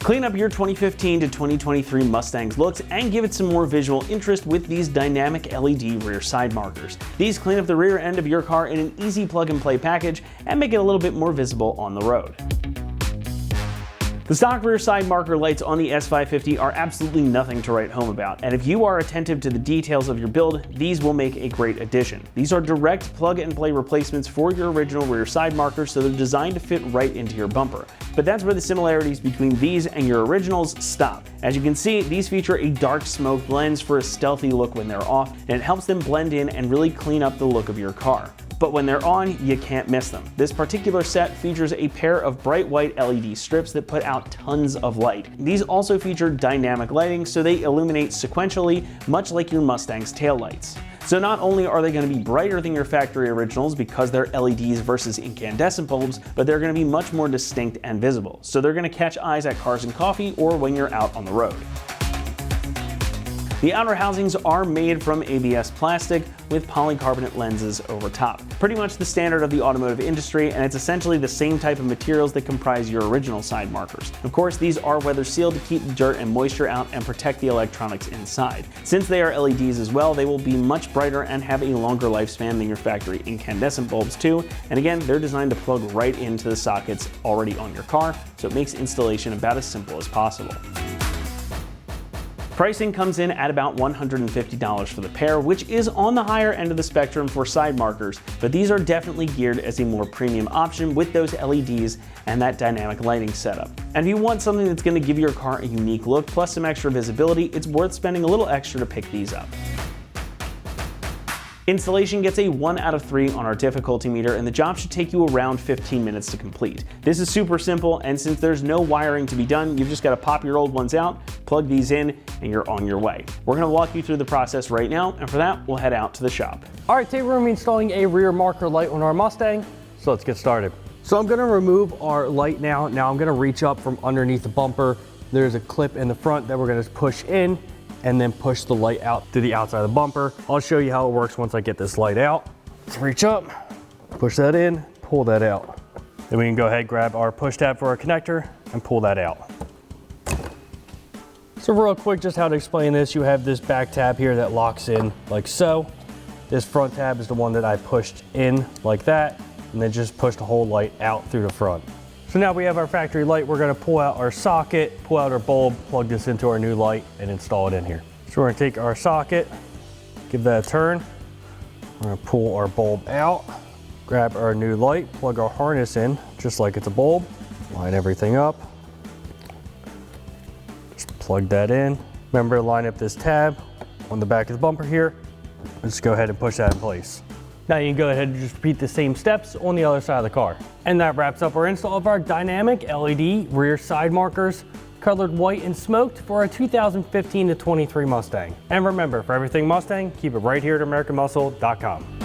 Clean up your 2015 to 2023 Mustang's looks and give it some more visual interest with these dynamic LED rear side markers. These clean up the rear end of your car in an easy plug-and-play package and make it a little bit more visible on the road. The stock rear side marker lights on the S550 are absolutely nothing to write home about, and if you are attentive to the details of your build, these will make a great addition. These are direct plug-and-play replacements for your original rear side markers, so they're designed to fit right into your bumper. But that's where the similarities between these and your originals stop. As you can see, these feature a dark smoke lens for a stealthy look when they're off, and it helps them blend in and really clean up the look of your car. But when they're on, you can't miss them. This particular set features a pair of bright white LED strips that put out tons of light. These also feature dynamic lighting, so they illuminate sequentially, much like your Mustang's taillights. So not only are they going to be brighter than your factory originals because they're LEDs versus incandescent bulbs, but they're going to be much more distinct and visible. So they're going to catch eyes at Cars and Coffee or when you're out on the road. The outer housings are made from ABS plastic with polycarbonate lenses over top. Pretty much the standard of the automotive industry, and it's essentially the same type of materials that comprise your original side markers. Of course, these are weather sealed to keep dirt and moisture out and protect the electronics inside. Since they are LEDs as well, they will be much brighter and have a longer lifespan than your factory incandescent bulbs too. And again, they're designed to plug right into the sockets already on your car, so it makes installation about as simple as possible. Pricing comes in at about $150 for the pair, which is on the higher end of the spectrum for side markers, but these are definitely geared as a more premium option with those LEDs and that dynamic lighting setup. And if you want something that's going to give your car a unique look plus some extra visibility, it's worth spending a little extra to pick these up. Installation gets a 1 out of 3 on our difficulty meter, and the job should take you around 15 minutes to complete. This is super simple, and since there's no wiring to be done, you've just got to pop your old ones out, plug these in, and you're on your way. We're going to walk you through the process right now, and for that, we'll head out to the shop. All right, today we're going to be installing a rear marker light on our Mustang, so let's get started. So I'm going to remove our light now. Now I'm going to reach up from underneath the bumper. There's a clip in the front that we're going to push in, and then push the light out to the outside of the bumper. I'll show you how it works once I get this light out. Let's reach up, push that in, pull that out. Then we can go ahead, grab our push tab for our connector and pull that out. So real quick, just how to explain this, you have this back tab here that locks in like so. This front tab is the one that I pushed in like that, and then just push the whole light out through the front. So now we have our factory light. We're going to pull out our socket, pull out our bulb, plug this into our new light, and install it in here. So we're going to take our socket, give that a turn. We're going to pull our bulb out, grab our new light, plug our harness in, just like it's a bulb, line everything up. Just plug that in. Remember to line up this tab on the back of the bumper here. Let's go ahead and push that in place. Now you can go ahead and just repeat the same steps on the other side of the car. And that wraps up our install of our dynamic LED rear side markers, colored white and smoked for our 2015 to 23 Mustang. And remember, for everything Mustang, keep it right here at AmericanMuscle.com.